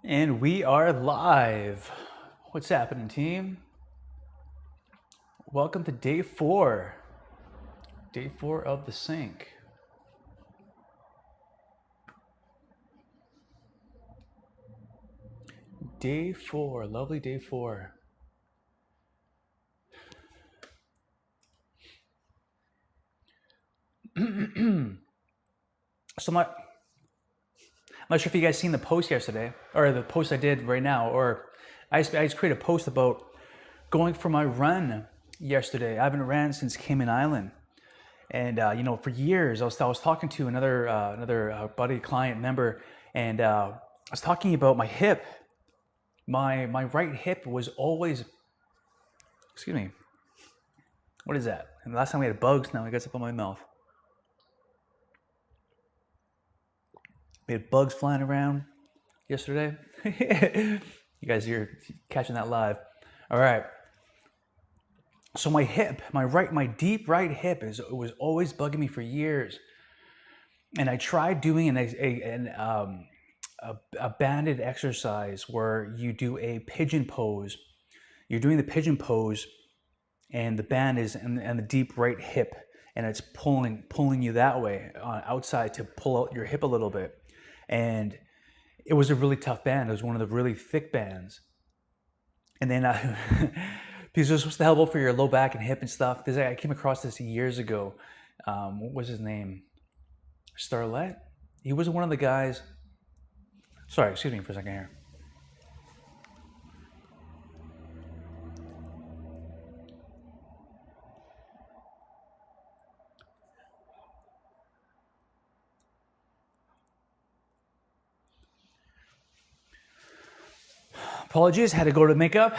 And we are live. What's happening, team? Welcome to day 4. Day 4 of the sync. Day 4, lovely day 4. So I'm not sure if you guys seen the post yesterday, or the post I did right now, or I just created a post about going for my run yesterday. I haven't ran since Cayman Island, and for years I was talking to another buddy, client, member, and I was talking about my hip. My right hip was always, excuse me, what is that? And the last time we had bugs, now it gets up on my mouth. We had bugs flying around yesterday. You guys, you're catching that live. All right. So my hip, my deep right hip was always bugging me for years. And I tried doing a banded exercise where you do a pigeon pose. You're doing the pigeon pose and the band is in the deep right hip, and it's pulling you that way outside to pull out your hip a little bit. And it was a really tough band. It was one of the really thick bands. And then because it was supposed to help out for your low back and hip and stuff. I came across this years ago. What was his name? Starlet? He was one of the guys. Sorry, excuse me for a second here. Apologies, had to go to the makeup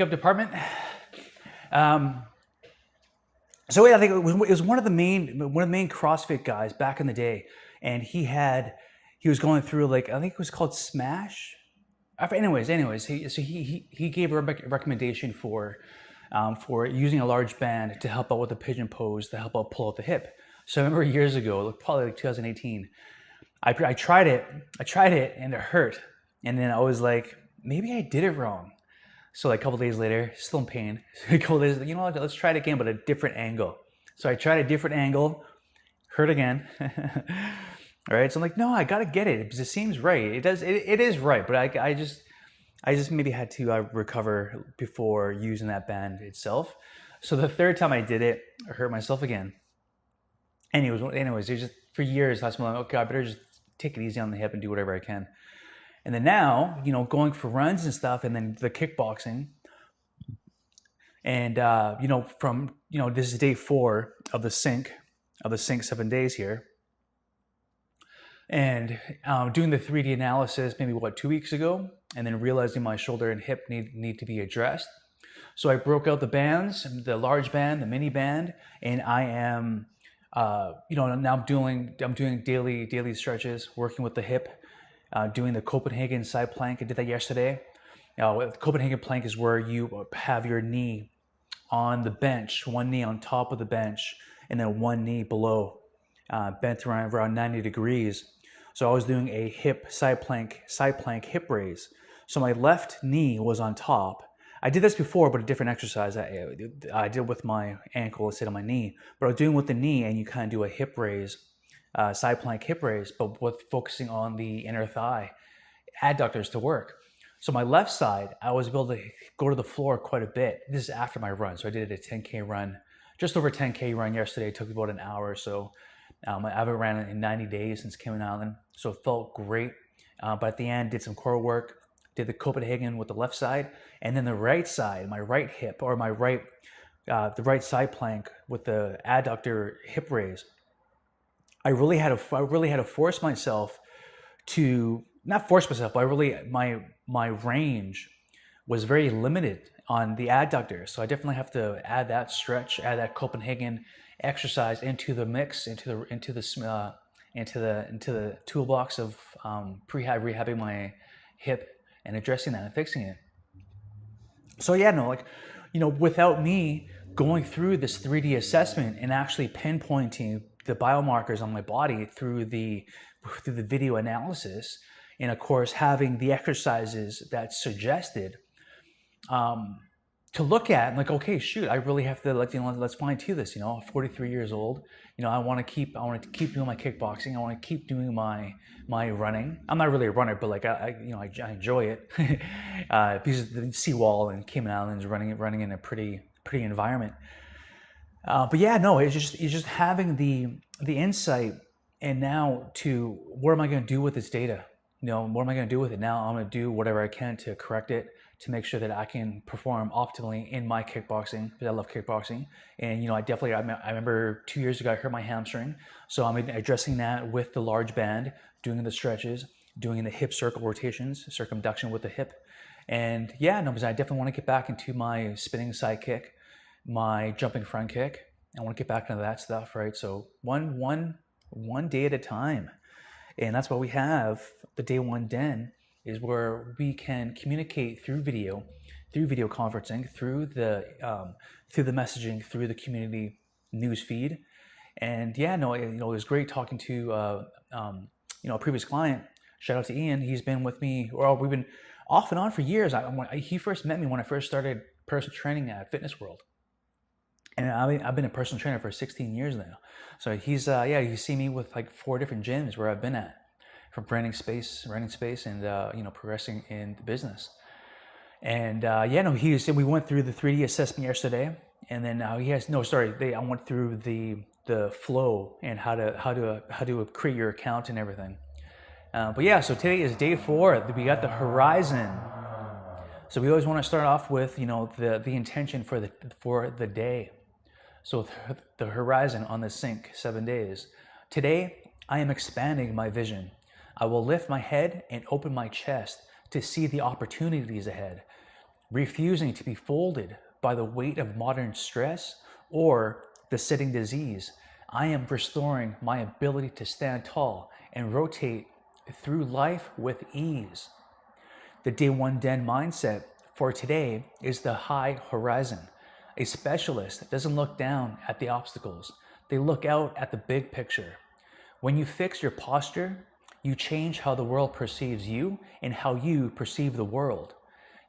department. So yeah, I think it was one of the main CrossFit guys back in the day, and he was going through, like, I think it was called Smash. Anyways, he gave a recommendation for using a large band to help out with the pigeon pose, to help out pull out the hip. So I remember years ago, probably like 2018, I tried it, and it hurt, and then I was like, maybe I did it wrong. So like a couple days later, still in pain. A couple days, you know what, let's try it again, but a different angle. So I tried a different angle, hurt again. All right, so I'm like, no, I gotta get it because it seems right. It is right, but I just maybe had to recover before using that band itself. So the third time I did it, I hurt myself again. Anyways, there's just for years, last month, okay, I better just take it easy on the hip and do whatever I can. And then now, going for runs and stuff, and then the kickboxing. And, this is day 4 of the sync 7 days here. And doing the 3D analysis maybe 2 weeks ago, and then realizing my shoulder and hip need to be addressed. So I broke out the bands, the large band, the mini band, and I am, now I'm doing daily stretches, working with the hip. Doing the Copenhagen side plank. I did that yesterday. The Copenhagen plank is where you have your knee on the bench, one knee on top of the bench, and then one knee below, bent around 90 degrees. So I was doing a hip side plank hip raise. So my left knee was on top. I did this before, but a different exercise. I did with my ankle instead of my knee. But I was doing with the knee, and you kind of do a hip raise. Side plank hip raise, but with focusing on the inner thigh adductors to work. So my left side, I was able to go to the floor quite a bit. This is after my run. So I did a 10K run, just over 10K run yesterday. It took me about an hour or so. I haven't ran in 90 days since Cayman Island. So it felt great. But at the end, did some core work, did the Copenhagen with the left side, and then the right side, my right hip, or the right side plank with the adductor hip raise. I really had to force myself to, not force myself, but my range was very limited on the adductor. So I definitely have to add that stretch, add that Copenhagen exercise into the mix, into the toolbox of rehabbing my hip and addressing that and fixing it. So without me going through this 3D assessment and actually pinpointing the biomarkers on my body through the video analysis, And of course, having the exercises that's suggested to look at, and like, okay, shoot, I really have to, like, let's fine tune this. I'm 43 years old. I want to keep doing my kickboxing. I want to keep doing my running. I'm not really a runner, but like I enjoy it because of the seawall and Cayman Islands, running in a pretty environment. But yeah, no, it's just having the insight, and now to what am I going to do with this data? What am I going to do with it now? I'm going to do whatever I can to correct it, to make sure that I can perform optimally in my kickboxing, because I love kickboxing. And I remember 2 years ago I hurt my hamstring, so I'm addressing that with the large band, doing the stretches, doing the hip circle rotations, circumduction with the hip. And yeah, no, because I definitely want to get back into my spinning side kick, my jumping front kick. I want to get back into that stuff, right? So one day at a time. And that's why we have the Day One Den, is where we can communicate through video conferencing, through the messaging, through the community news feed. And yeah, no, it was great talking to a previous client. Shout out to Ian. He's been with me, we've been off and on for years. He first met me when I first started personal training at Fitness World. And I've been a personal trainer for 16 years now. So he's, you see me with like 4 different gyms where I've been at, from running space, and, progressing in the business. And we went through the 3D assessment yesterday. And then I went through the flow and how to create your account and everything. But yeah, so today is day 4. We got the horizon. So we always want to start off with, the intention for the day. So the horizon on the sync, 7 days. Today, I am expanding my vision. I will lift my head and open my chest to see the opportunities ahead, refusing to be folded by the weight of modern stress or the sitting disease. I am restoring my ability to stand tall and rotate through life with ease. The Day One Den mindset for today is the high horizon. A specialist doesn't look down at the obstacles. They look out at the big picture. When you fix your posture, you change how the world perceives you and how you perceive the world.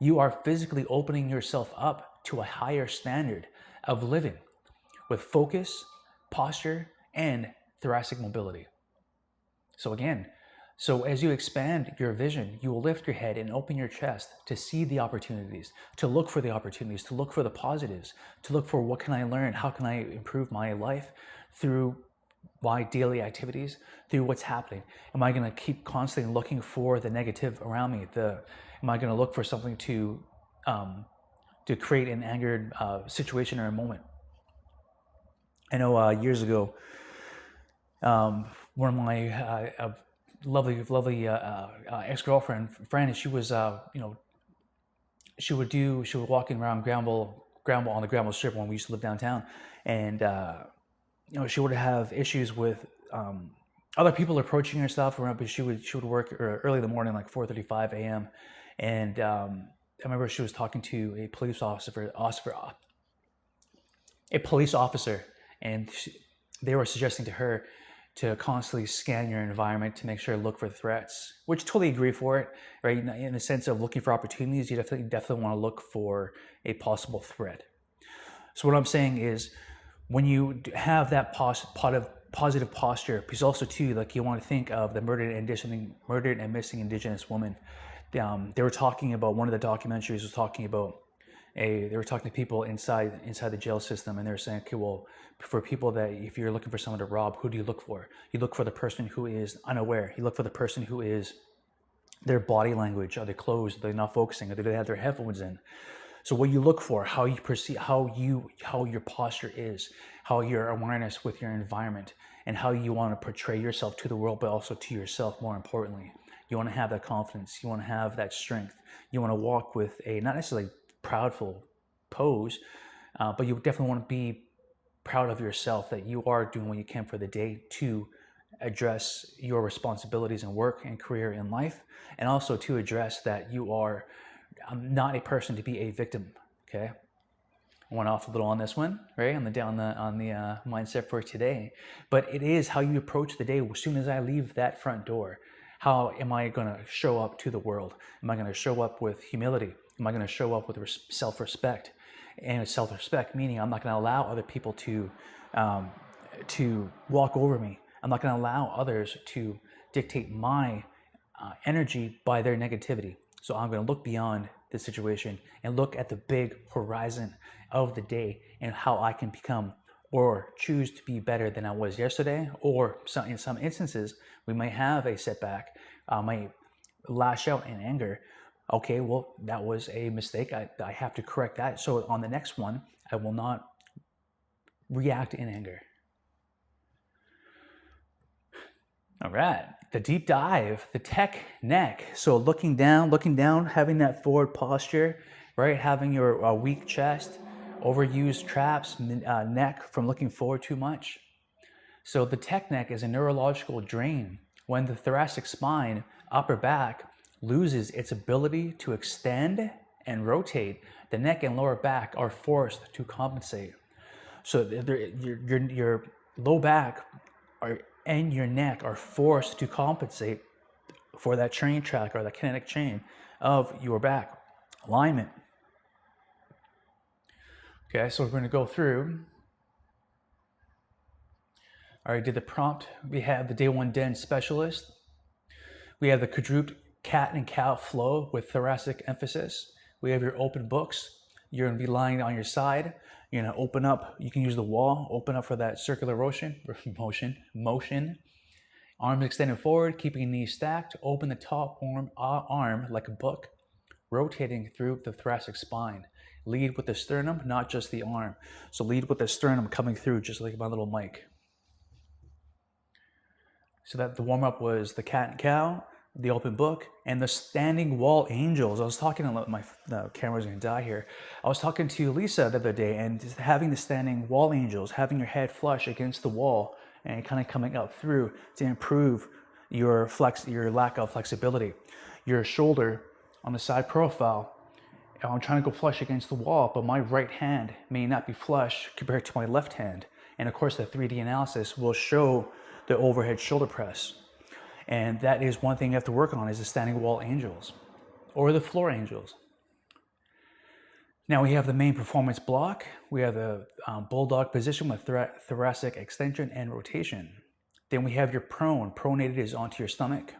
You are physically opening yourself up to a higher standard of living with focus, posture, and thoracic mobility. So as you expand your vision, you will lift your head and open your chest to see the opportunities, to look for the opportunities, to look for the positives, to look for what can I learn, how can I improve my life through my daily activities, through what's happening. Am I going to keep constantly looking for the negative around me? Am I going to look for something to create an angered situation or a moment? I know years ago, one of my lovely ex-girlfriend friend, she was she would walk around Granville on the Granville Strip when we used to live downtown, and she would have issues with other people approaching her and stuff. But she would work early in the morning, like 4:35 a.m. And I remember she was talking to a police officer, and they were suggesting to her to constantly scan your environment to make sure to look for threats, which totally agree for it, right? In the sense of looking for opportunities, you definitely want to look for a possible threat. So what I'm saying is, when you have that positive posture, because also too, like, you want to think of the murdered and missing Indigenous woman. They were talking about, one of the documentaries was talking about they were talking to people inside the jail system, and they were saying, okay, well, for people that, if you're looking for someone to rob, who do you look for? You look for the person who is unaware. You look for the person who is, their body language, are they closed, are they not focusing, or do they have their headphones in? So what you look for, how you perceive, how your posture is, how your awareness with your environment, and how you want to portray yourself to the world, but also to yourself, more importantly. You want to have that confidence. You want to have that strength. You want to walk with a, not necessarily proudful pose, but you definitely want to be proud of yourself, that you are doing what you can for the day to address your responsibilities in work and career in life, and also to address that you are not a person to be a victim. Okay, I went off a little on this one, right, on the mindset for today, but it is how you approach the day. As soon as I leave that front door, How am I going to show up to the world? Am I going to show up with humility? Am I going to show up with self-respect? And self-respect meaning I'm not going to allow other people to walk over me. I'm not going to allow others to dictate my energy by their negativity. So I'm going to look beyond the situation and look at the big horizon of the day and how I can become or choose to be better than I was yesterday. Or in some instances, we might have a setback, might lash out in anger. Okay, well, that was a mistake. I have to correct that. So on the next one, I will not react in anger. All right, the deep dive, the tech neck. So looking down, having that forward posture, right? Having your weak chest, overused traps, neck from looking forward too much. So the tech neck is a neurological drain. When the thoracic spine, upper back, loses its ability to extend and rotate, the neck and lower back are forced to compensate. So your low back and your neck are forced to compensate for that train track or the kinetic chain of your back alignment. Okay, so we're going to go through. I already did the prompt. We have the day one den specialist. We have the quadruped cat and cow flow with thoracic emphasis. We have your open books. You're going to be lying on your side. You're going to open up. You can use the wall. Open up for that circular motion. Arms extended forward, keeping knees stacked. Open the top arm like a book, rotating through the thoracic spine. Lead with the sternum, not just the arm. So lead with the sternum coming through, just like my little mic. So that the warm-up was the cat and cow, the open book, and the standing wall angels. I was talking to the camera's gonna die here. I was talking to Lisa the other day, and just having the standing wall angels, having your head flush against the wall, and kind of coming up through to improve your lack of flexibility. Your shoulder on the side profile, I'm trying to go flush against the wall, but my right hand may not be flush compared to my left hand. And of course, the 3D analysis will show the overhead shoulder press. And that is one thing you have to work on, is the standing wall angels or the floor angels. Now we have the main performance block. We have the Bulldog position with thoracic extension and rotation. Then we have your pronated is onto your stomach.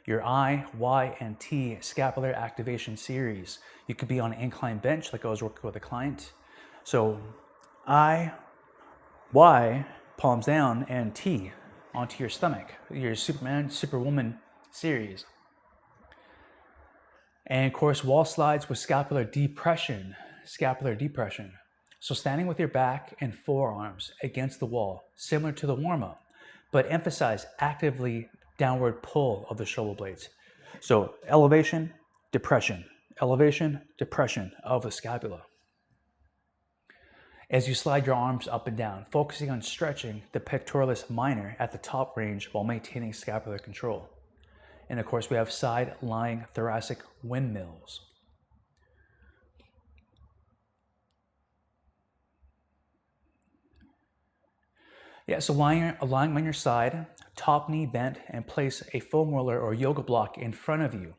Your I, Y, and T scapular activation series. You could be on an incline bench like I was working with a client. So I, Y, palms down, and T onto your stomach, your Superman, Superwoman series. And of course, wall slides with scapular depression. So standing with your back and forearms against the wall, similar to the warm-up, but emphasize actively downward pull of the shoulder blades. So elevation, depression of the scapula. As you slide your arms up and down, focusing on stretching the pectoralis minor at the top range while maintaining scapular control. And of course, we have side lying thoracic windmills. Yeah, so lying on your side, top knee bent, and place a foam roller or yoga block in front of you.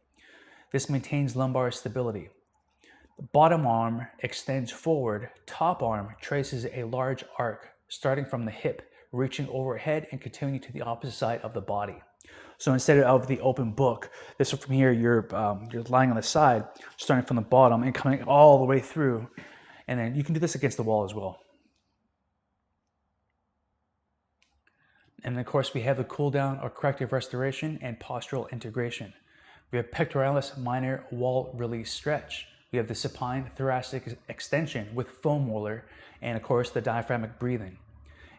This maintains lumbar stability. The bottom arm extends forward, top arm traces a large arc starting from the hip, reaching overhead and continuing to the opposite side of the body. So instead of the open book, this from here, you're lying on the side, starting from the bottom and coming all the way through. And then you can do this against the wall as well. And of course, we have the cool down or corrective restoration and postural integration. We have pectoralis minor wall release stretch. We have the supine thoracic extension with foam roller, and of course the diaphragmatic breathing.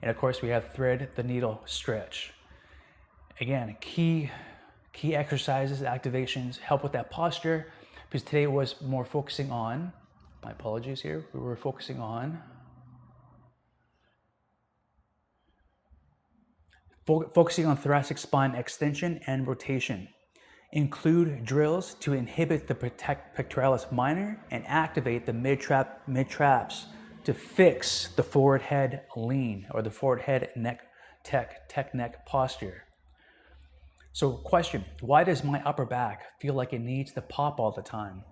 And of course we have thread the needle stretch. Again, key exercises, activations help with that posture, because today was more focusing on, my apologies here, we were focusing on thoracic spine extension and rotation. Include drills to inhibit the pectoralis minor and activate the mid-traps to fix the forward head lean or the forward head neck tech neck posture. So question, why does my upper back feel like it needs to pop all the time?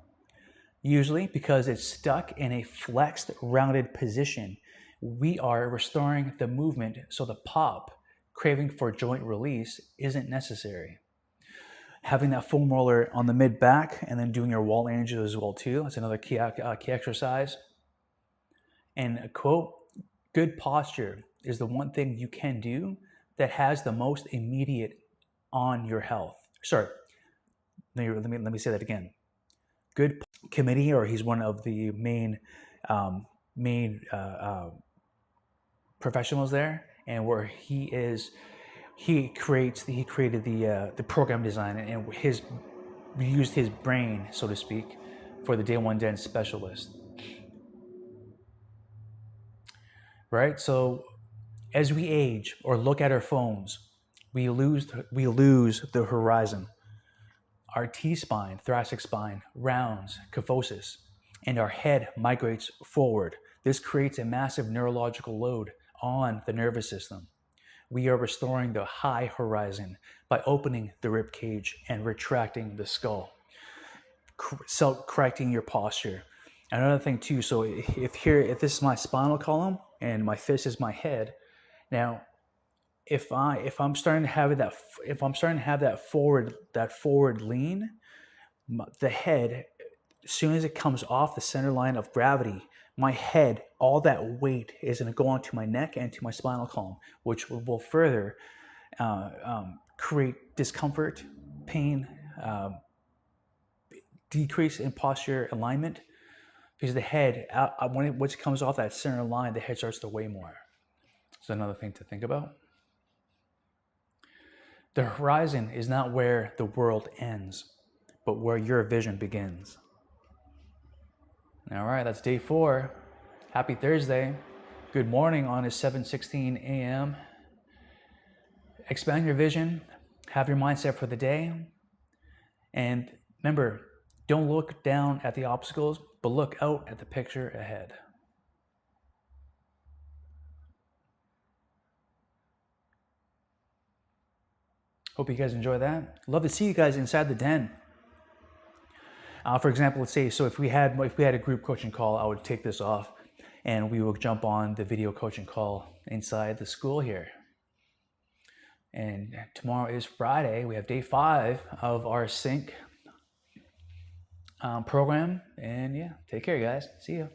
Usually because it's stuck in a flexed, rounded position. We are restoring the movement so the pop, craving for joint release, isn't necessary. Having that foam roller on the mid back and then doing your wall angels as well too. That's another key exercise. And a quote, good posture is the one thing you can do that has the most immediate on your health. Sorry, let me say that again. Good committee, or he's one of the main professionals there, and where he created the program design, and used his brain, so to speak, for the day one dance specialist. Right? So as we age or look at our phones, we lose the horizon. Our T-spine, thoracic spine, rounds, kyphosis, and our head migrates forward. This creates a massive neurological load on the nervous system. We are restoring the high horizon by opening the rib cage and retracting the skull, correcting your posture. Another thing too, so if this is my spinal column and my fist is my head, now if I'm starting to have that forward lean, the head, as soon as it comes off the center line of gravity, my head, all that weight is going to go onto my neck and to my spinal column, which will further create discomfort, pain, decrease in posture alignment, because the head, once it comes off that center line, the head starts to weigh more. So another thing to think about. The horizon is not where the world ends, but where your vision begins. All right, that's day 4. Happy Thursday. Good morning on a 7:16 a.m. Expand your vision, have your mindset for the day, and remember, don't look down at the obstacles, but look out at the picture ahead. Hope you guys enjoy that. Love to see you guys inside the den. For example, let's say, so if we had a group coaching call, I would take this off and we will jump on the video coaching call inside the school here. And tomorrow is Friday. We have day 5 of our sync program. And yeah, take care, guys. See you.